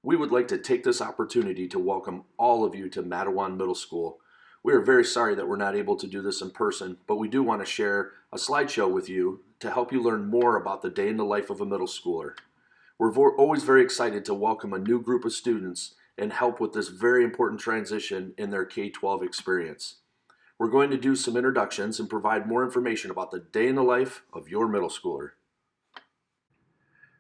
We would like to take this opportunity to welcome all of you to Matawan Middle School. We are very sorry that we're not able to do this in person, but we do want to share a slideshow with you to help you learn more about the day in the life of a middle schooler. We're always very excited to welcome a new group of students and help with this very important transition in their K-12 experience. We're going to do some introductions and provide more information about the day in the life of your middle schooler.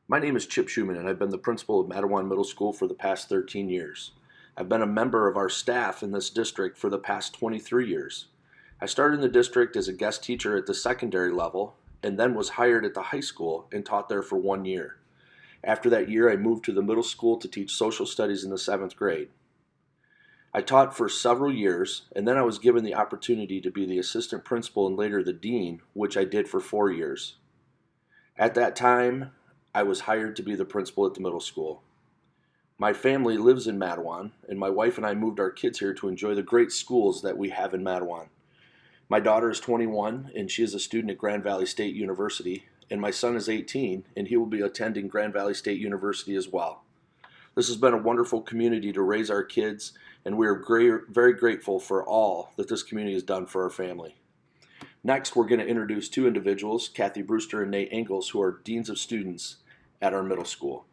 My name is Chip Schumann, and I've been the principal of Matawan Middle School for the past 13 years. I've been a member of our staff in this district for the past 23 years. I started in the district as a guest teacher at the secondary level and then was hired at the high school and taught there for 1 year. After that year, I moved to the middle school to teach social studies in the 7th grade. I taught for several years, and then I was given the opportunity to be the assistant principal and later the dean, which I did for 4 years. At that time, I was hired to be the principal at the middle school. My family lives in Matawan, and my wife and I moved our kids here to enjoy the great schools that we have in Matawan. My daughter is 21, and she is a student at Grand Valley State University, and my son is 18, and he will be attending Grand Valley State University as well. This has been a wonderful community to raise our kids, and we are very grateful for all that this community has done for our family. Next, we're going to introduce two individuals, Kathy Brewster and Nate Engels, who are deans of students at our middle school.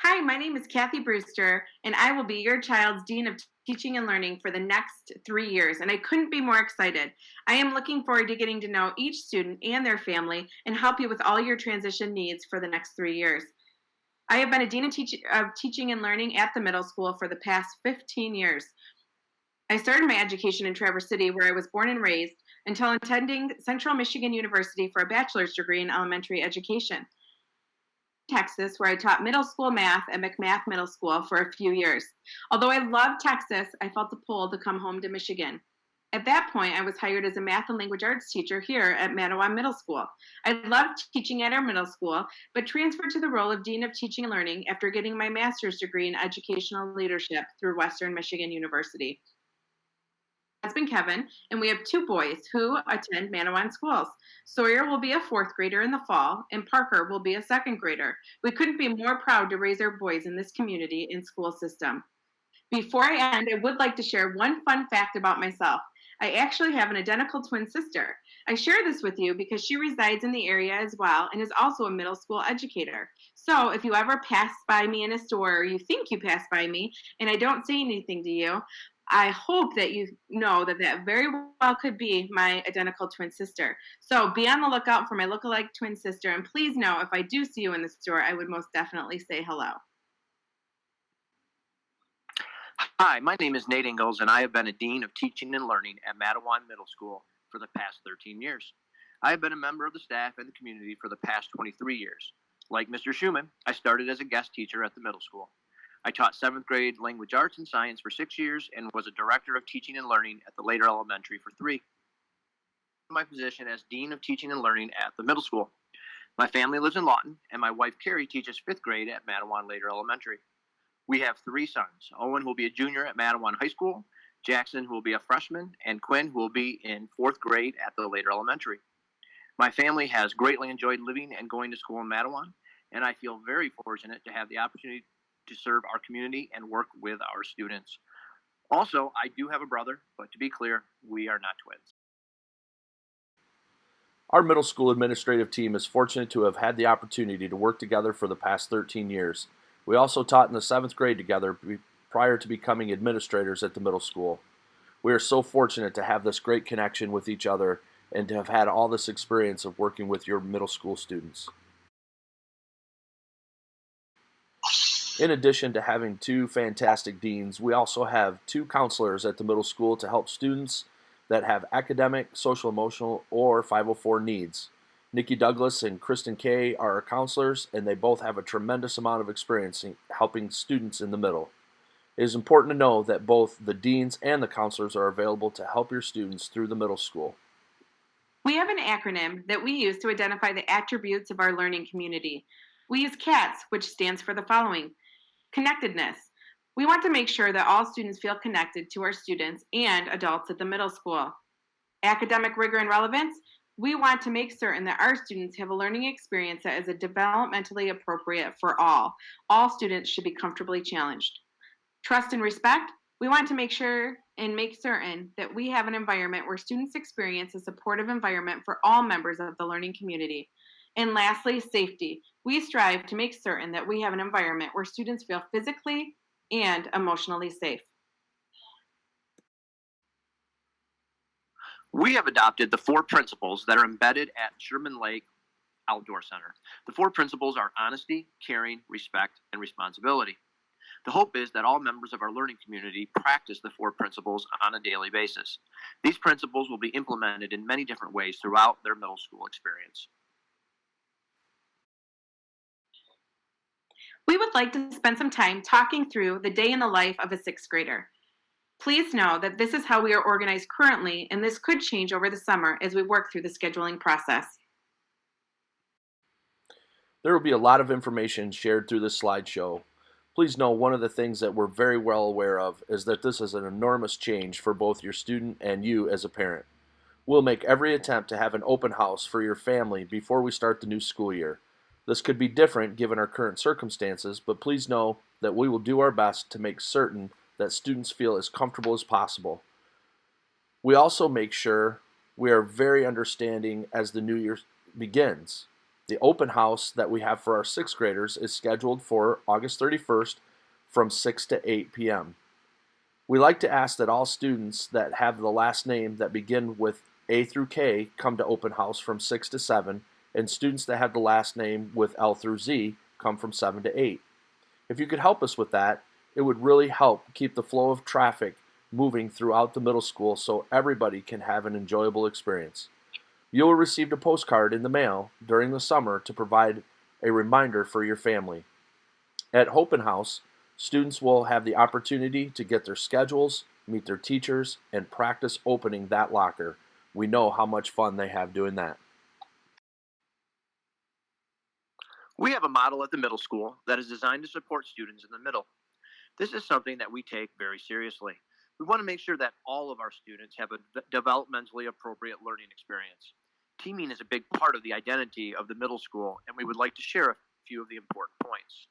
Hi, my name is Kathy Brewster, and I will be your child's Dean of Teaching and Learning for the next 3 years, and I couldn't be more excited. I am looking forward to getting to know each student and their family and help you with all your transition needs for the next 3 years. I have been a Dean of Teaching and Learning at the middle school for the past 15 years. I started my education in Traverse City, where I was born and raised, until attending Central Michigan University for a bachelor's degree in elementary education. Texas, where I taught middle school math at McMath Middle School for a few years. Although I loved Texas, I felt the pull to come home to Michigan. At that point, I was hired as a math and language arts teacher here at Matawan Middle School. I loved teaching at our middle school, but transferred to the role of Dean of Teaching and Learning after getting my master's degree in educational leadership through Western Michigan University. My husband Kevin, and we have 2 boys who attend Matawan schools. Sawyer will be a 4th grader in the fall, and Parker will be a 2nd grader. We couldn't be more proud to raise our boys in this community and school system. Before I end, I would like to share one fun fact about myself. I actually have an identical twin sister. I share this with you because she resides in the area as well and is also a middle school educator. So if you ever pass by me in a store or you think you pass by me and I don't say anything to you, I hope that you know that that very well could be my identical twin sister. So be on the lookout for my lookalike twin sister, and please know if I do see you in the store, I would most definitely say hello. Hi, my name is Nate Engels, and I have been a Dean of Teaching and Learning at Matawan Middle School for the past 13 years. I have been a member of the staff and the community for the past 23 years. Like Mr. Schumann, I started as a guest teacher at the middle school. I taught 7th grade language arts and science for 6 years and was a director of teaching and learning at the later elementary for 3. My position as Dean of Teaching and Learning at the middle school. My family lives in Lawton, and my wife Carrie teaches 5th grade at Matawan Later Elementary. We have 3 sons. Owen, who will be a junior at Matawan High School, Jackson, who will be a freshman, and Quinn, who will be in 4th grade at the later elementary. My family has greatly enjoyed living and going to school in Matawan, and I feel very fortunate to have the opportunity to serve our community and work with our students. Also, I do have a brother, but to be clear, we are not twins. Our middle school administrative team is fortunate to have had the opportunity to work together for the past 13 years. We also taught in the 7th grade together prior to becoming administrators at the middle school. We are so fortunate to have this great connection with each other and to have had all this experience of working with your middle school students. In addition to having 2 fantastic deans, we also have 2 counselors at the middle school to help students that have academic, social, emotional, or 504 needs. Nikki Douglas and Kristen Kay are our counselors, and they both have a tremendous amount of experience in helping students in the middle. It is important to know that both the deans and the counselors are available to help your students through the middle school. We have an acronym that we use to identify the attributes of our learning community. We use CATS, which stands for the following: connectedness. We want to make sure that all students feel connected to our students and adults at the middle school. Academic rigor and relevance. We want to make certain that our students have a learning experience that is developmentally appropriate for all. All students should be comfortably challenged. Trust and respect. We want to make sure and make certain that we have an environment where students experience a supportive environment for all members of the learning community. And lastly, safety. We strive to make certain that we have an environment where students feel physically and emotionally safe. We have adopted the 4 principles that are embedded at Sherman Lake Outdoor Center. The 4 principles are honesty, caring, respect, and responsibility. The hope is that all members of our learning community practice the 4 principles on a daily basis. These principles will be implemented in many different ways throughout their middle school experience. We would like to spend some time talking through the day in the life of a 6th grader. Please know that this is how we are organized currently, and this could change over the summer as we work through the scheduling process. There will be a lot of information shared through this slideshow. Please know one of the things that we're very well aware of is that this is an enormous change for both your student and you as a parent. We'll make every attempt to have an open house for your family before we start the new school year. This could be different given our current circumstances, but please know that we will do our best to make certain that students feel as comfortable as possible. We also make sure we are very understanding as the new year begins. The open house that we have for our 6th graders is scheduled for August 31st from 6 to 8 p.m. We like to ask that all students that have the last name that begin with A through K come to open house from 6 to 7, and students that have the last name with L through Z come from 7 to 8. If you could help us with that, it would really help keep the flow of traffic moving throughout the middle school so everybody can have an enjoyable experience. You will receive a postcard in the mail during the summer to provide a reminder for your family. At open house, students will have the opportunity to get their schedules, meet their teachers, and practice opening that locker. We know how much fun they have doing that. We have a model at the middle school that is designed to support students in the middle. This is something that we take very seriously. We want to make sure that all of our students have a developmentally appropriate learning experience. Teaming is a big part of the identity of the middle school, and we would like to share a few of the important points.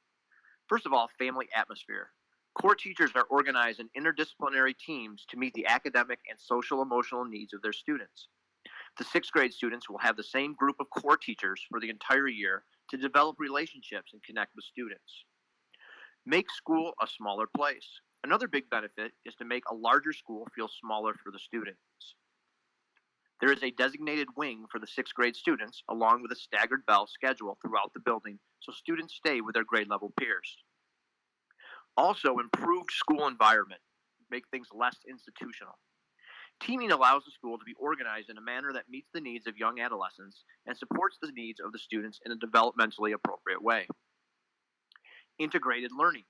First of all, family atmosphere. Core teachers are organized in interdisciplinary teams to meet the academic and social emotional needs of their students. The 6th grade students will have the same group of core teachers for the entire year to develop relationships and connect with students. Make school a smaller place. Another big benefit is to make a larger school feel smaller for the students. There is a designated wing for the 6th grade students, along with a staggered bell schedule throughout the building, so students stay with their grade level peers. Also, improved school environment, make things less institutional. Teaming allows the school to be organized in a manner that meets the needs of young adolescents and supports the needs of the students in a developmentally appropriate way. Integrated learning.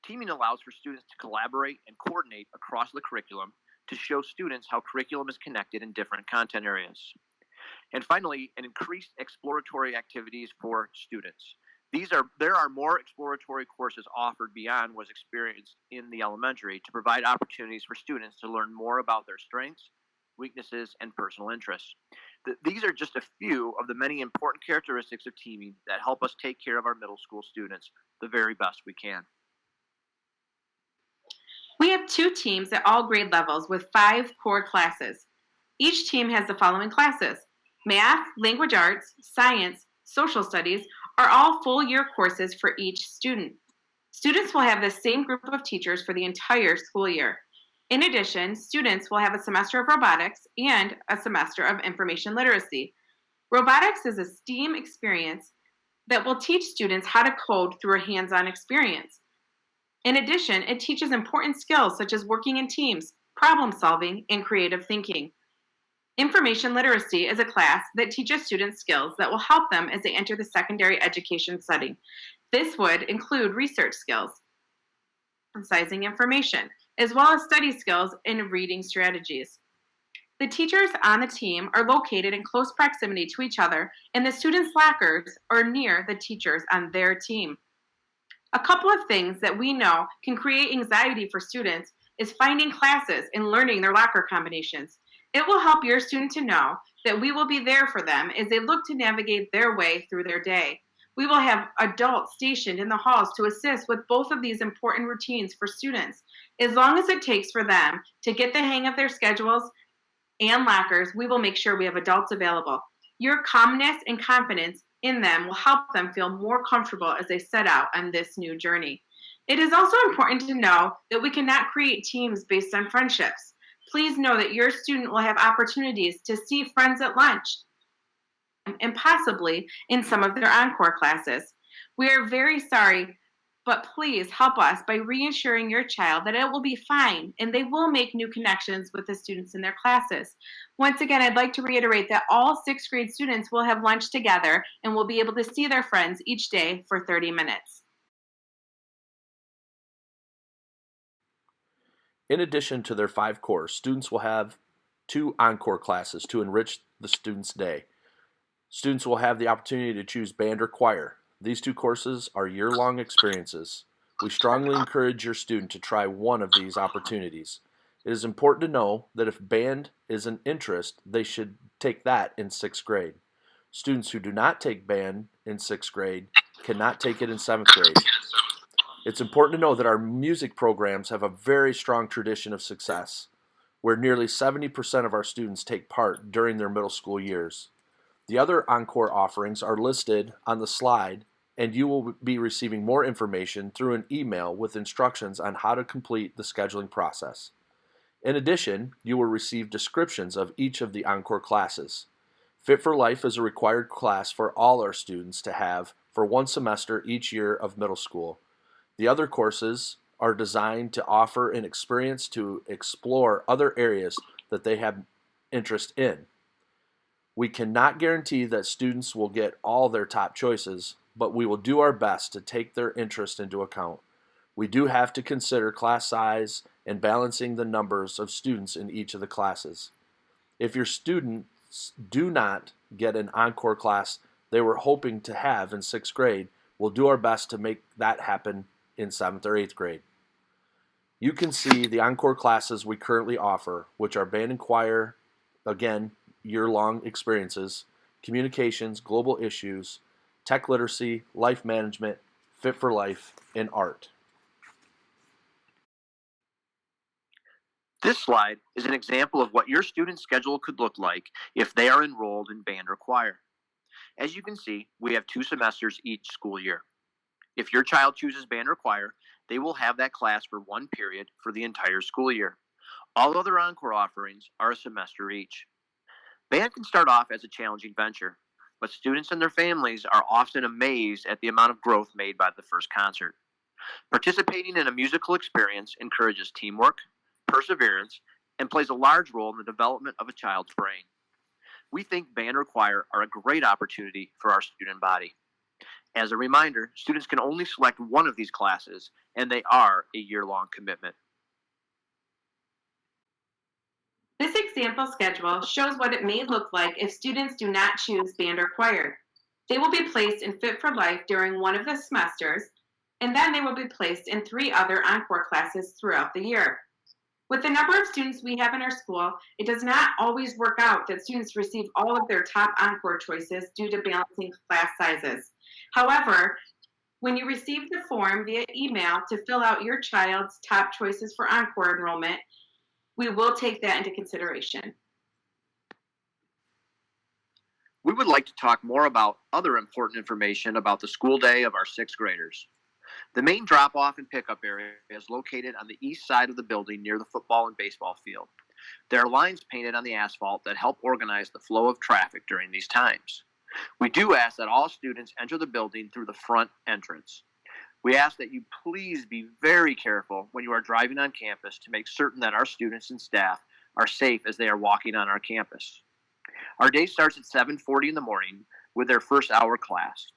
Teaming allows for students to collaborate and coordinate across the curriculum to show students how curriculum is connected in different content areas. And finally, an increased exploratory activities for students. There are more exploratory courses offered beyond what was experienced in the elementary to provide opportunities for students to learn more about their strengths, weaknesses, and personal interests. These are just a few of the many important characteristics of teaming that help us take care of our middle school students the very best we can. We have 2 teams at all grade levels with 5 core classes. Each team has the following classes: math, language arts, science, social studies are all full year courses for each student. Students will have the same group of teachers for the entire school year. In addition, students will have a semester of robotics and a semester of information literacy. Robotics is a STEAM experience that will teach students how to code through a hands-on experience. In addition, it teaches important skills such as working in teams, problem solving, and creative thinking. Information literacy is a class that teaches students skills that will help them as they enter the secondary education setting. This would include research skills, sizing information, as well as study skills and reading strategies. The teachers on the team are located in close proximity to each other, and the students' lockers are near the teachers on their team. A couple of things that we know can create anxiety for students is finding classes and learning their locker combinations. It will help your student to know that we will be there for them as they look to navigate their way through their day. We will have adults stationed in the halls to assist with both of these important routines for students. As long as it takes for them to get the hang of their schedules and lockers, we will make sure we have adults available. Your calmness and confidence in them will help them feel more comfortable as they set out on this new journey. It is also important to know that we cannot create teams based on friendships. Please know that your student will have opportunities to see friends at lunch and possibly in some of their encore classes. We are very sorry, but please help us by reassuring your child that it will be fine and they will make new connections with the students in their classes. Once again, I'd like to reiterate that all sixth grade students will have lunch together and will be able to see their friends each day for 30 minutes. In addition to their 5 cores, students will have 2 encore classes to enrich the student's day. Students will have the opportunity to choose band or choir. These 2 courses are year-long experiences. We strongly encourage your student to try one of these opportunities. It is important to know that if band is an interest, they should take that in 6th grade. Students who do not take band in 6th grade cannot take it in 7th grade. It's important to know that our music programs have a very strong tradition of success, where nearly 70% of our students take part during their middle school years. The other encore offerings are listed on the slide, and you will be receiving more information through an email with instructions on how to complete the scheduling process. In addition, you will receive descriptions of each of the encore classes. Fit for Life is a required class for all our students to have for 1 semester each year of middle school. The other courses are designed to offer an experience to explore other areas that they have interest in. We cannot guarantee that students will get all their top choices, but we will do our best to take their interest into account. We do have to consider class size and balancing the numbers of students in each of the classes. If your students do not get an encore class they were hoping to have in 6th grade, we'll do our best to make that happen in 7th or 8th grade. You can see the encore classes we currently offer, which are band and choir, again, year-long experiences, communications, global issues, tech literacy, life management, Fit for Life, and art. This slide is an example of what your student's schedule could look like if they are enrolled in band or choir. As you can see, we have 2 semesters each school year. If your child chooses band or choir, they will have that class for 1 period for the entire school year. All other encore offerings are a semester each. Band can start off as a challenging venture, but students and their families are often amazed at the amount of growth made by the first concert. Participating in a musical experience encourages teamwork, perseverance, and plays a large role in the development of a child's brain. We think band or choir are a great opportunity for our student body. As a reminder, students can only select one of these classes, and they are a year-long commitment. This example schedule shows what it may look like if students do not choose band or choir. They will be placed in Fit for Life during one of the semesters, and then they will be placed in 3 other encore classes throughout the year. With the number of students we have in our school, it does not always work out that students receive all of their top encore choices due to balancing class sizes. However, when you receive the form via email to fill out your child's top choices for encore enrollment, we will take that into consideration. We would like to talk more about other important information about the school day of our 6th graders. The main drop-off and pickup area is located on the east side of the building near the football and baseball field. There are lines painted on the asphalt that help organize the flow of traffic during these times. We do ask that all students enter the building through the front entrance. We ask that you please be very careful when you are driving on campus to make certain that our students and staff are safe as they are walking on our campus. Our day starts at 7:40 in the morning with their first hour class.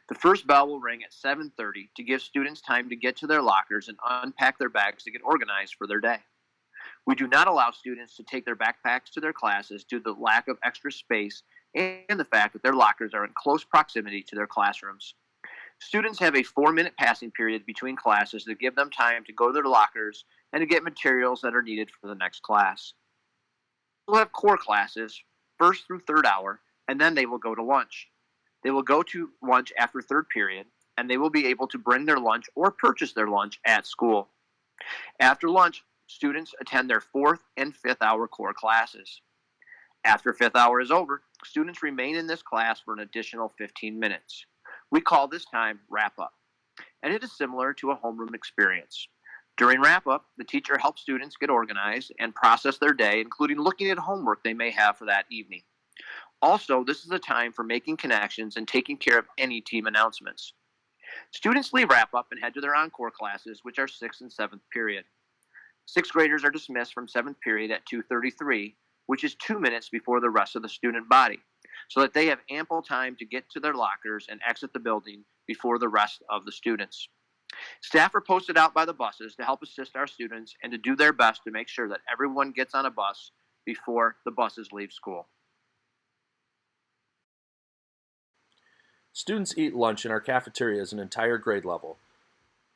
The first bell will ring at 7:30 to give students time to get to their lockers and unpack their bags to get organized for their day. We do not allow students to take their backpacks to their classes due to the lack of extra space and the fact that their lockers are in close proximity to their classrooms. Students have a 4-minute passing period between classes to give them time to go to their lockers and to get materials that are needed for the next class. will have core classes first through third hour, and then they will go to lunch. They will go to lunch after third period, and they will be able to bring their lunch or purchase their lunch at school. After lunch, students attend their fourth and fifth hour core classes. After fifth hour is over, students remain in this class for an additional 15 minutes. We call this time wrap up, and it is similar to a homeroom experience. During wrap up, the teacher helps students get organized and process their day, including looking at homework they may have for that evening. Also, this is a time for making connections and taking care of any team announcements. Students leave wrap up and head to their encore classes, which are 6th and 7th period. 6th graders are dismissed from 7th period at 2:33, which is 2 minutes before the rest of the student body, so that they have ample time to get to their lockers and exit the building before the rest of the students. Staff are posted out by the buses to help assist our students and to do their best to make sure that everyone gets on a bus before the buses leave school. Students eat lunch in our cafeteria as an entire grade level.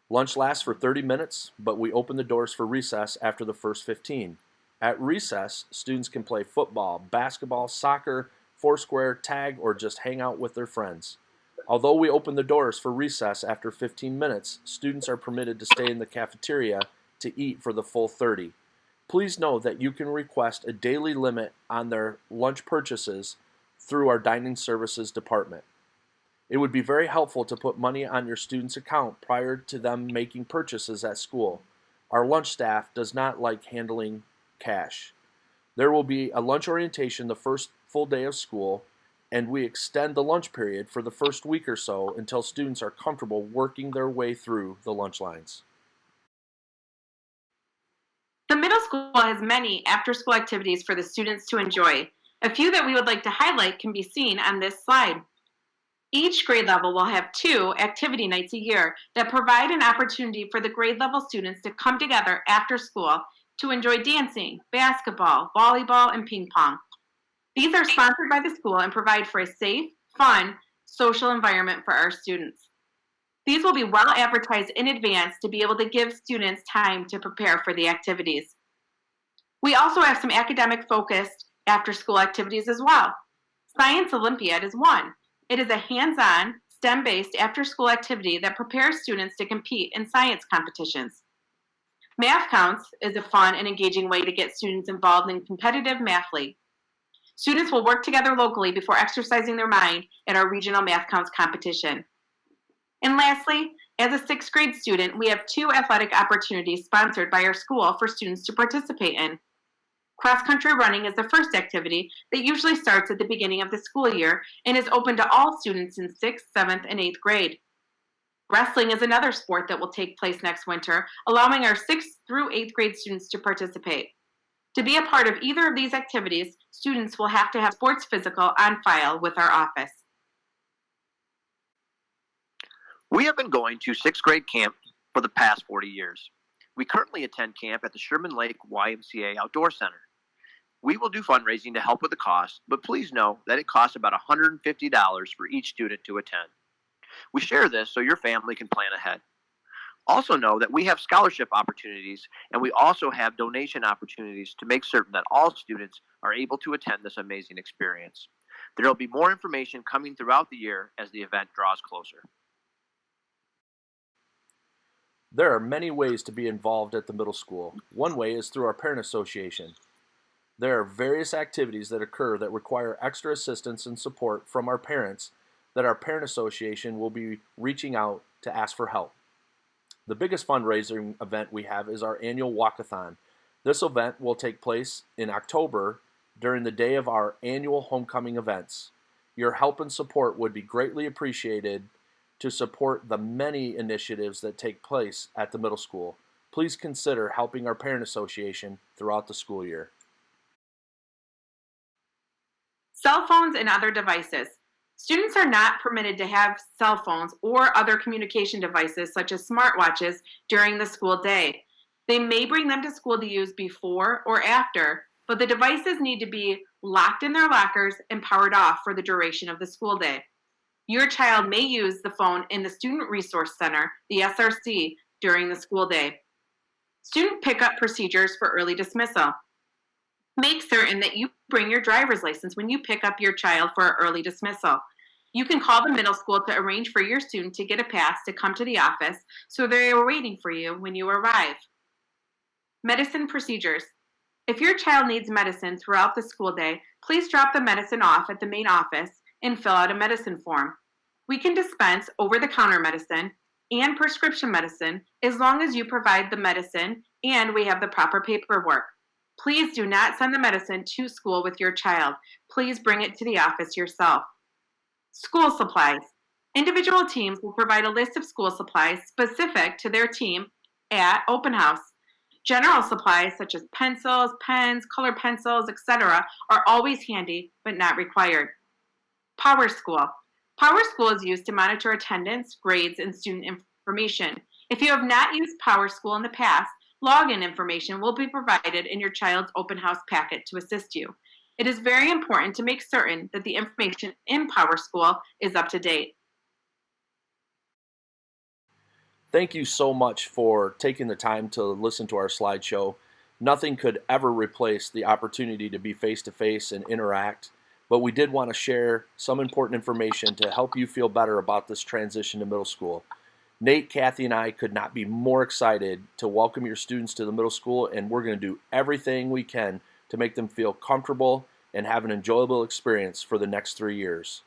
Lunch lasts for 30 minutes, but we open the doors for recess after the first 15. At recess, students can play football, basketball, soccer, foursquare, tag, or just hang out with their friends. Although we open the doors for recess after 15 minutes, students are permitted to stay in the cafeteria to eat for the full 30. Please know that you can request a daily limit on their lunch purchases through our dining services department. It would be very helpful to put money on your student's account prior to them making purchases at school. Our lunch staff does not like handling cash. There will be a lunch orientation the first full day of school, and we extend the lunch period for the first week or so until students are comfortable working their way through the lunch lines. The middle school has many after-school activities for the students to enjoy. A few that we would like to highlight can be seen on this slide. Each grade level will have 2 activity nights a year that provide an opportunity for the grade level students to come together after school to enjoy dancing, basketball, volleyball, and ping pong. These are sponsored by the school and provide for a safe, fun, social environment for our students. These will be well advertised in advance to be able to give students time to prepare for the activities. We also have some academic focused after school activities as well. Science Olympiad is one. It is a hands-on, STEM-based after-school activity that prepares students to compete in science competitions. Math Counts is a fun and engaging way to get students involved in competitive math league. Students will work together locally before exercising their mind at our regional Math Counts competition. And lastly, as a 6th grade student, we have 2 athletic opportunities sponsored by our school for students to participate in. Cross-country running is the first activity that usually starts at the beginning of the school year and is open to all students in 6th, 7th, and 8th grade. Wrestling is another sport that will take place next winter, allowing our 6th through 8th grade students to participate. To be a part of either of these activities, students will have to have sports physical on file with our office. We have been going to 6th grade camp for the past 40 years. We currently attend camp at the Sherman Lake YMCA Outdoor Center. We will do fundraising to help with the cost, but please know that it costs about $150 for each student to attend. We share this so your family can plan ahead. Also know that we have scholarship opportunities, and we also have donation opportunities to make certain that all students are able to attend this amazing experience. There will be more information coming throughout the year as the event draws closer. There are many ways to be involved at the middle school. One way is through our parent association. There are various activities that occur that require extra assistance and support from our parents that our parent association will be reaching out to ask for help. The biggest fundraising event we have is our annual walkathon. This event will take place in October during the day of our annual homecoming events. Your help and support would be greatly appreciated to support the many initiatives that take place at the middle school. Please consider helping our parent association throughout the school year. Cell phones and other devices. Students are not permitted to have cell phones or other communication devices such as smartwatches during the school day. They may bring them to school to use before or after, but the devices need to be locked in their lockers and powered off for the duration of the school day. Your child may use the phone in the Student Resource Center, the SRC, during the school day. Student pickup procedures for early dismissal. Make certain that you bring your driver's license when you pick up your child for early dismissal. You can call the middle school to arrange for your student to get a pass to come to the office so they are waiting for you when you arrive. Medicine procedures. If your child needs medicine throughout the school day, please drop the medicine off at the main office and fill out a medicine form. We can dispense over-the-counter medicine and prescription medicine as long as you provide the medicine and we have the proper paperwork. Please do not send the medicine to school with your child. Please bring it to the office yourself. School supplies. Individual teams will provide a list of school supplies specific to their team at open house. General supplies such as pencils, pens, colored pencils, etc. are always handy but not required. Power School. Power School is used to monitor attendance, grades, and student information. If you have not used Power School in the past, login information will be provided in your child's open house packet to assist you. It is very important to make certain that the information in Power School is up to date. Thank you so much for taking the time to listen to our slideshow. Nothing could ever replace the opportunity to be face-to-face and interact, but we did want to share some important information to help you feel better about this transition to middle school. Nate, Kathy, and I could not be more excited to welcome your students to the middle school, and we're going to do everything we can to make them feel comfortable and have an enjoyable experience for the next 3 years.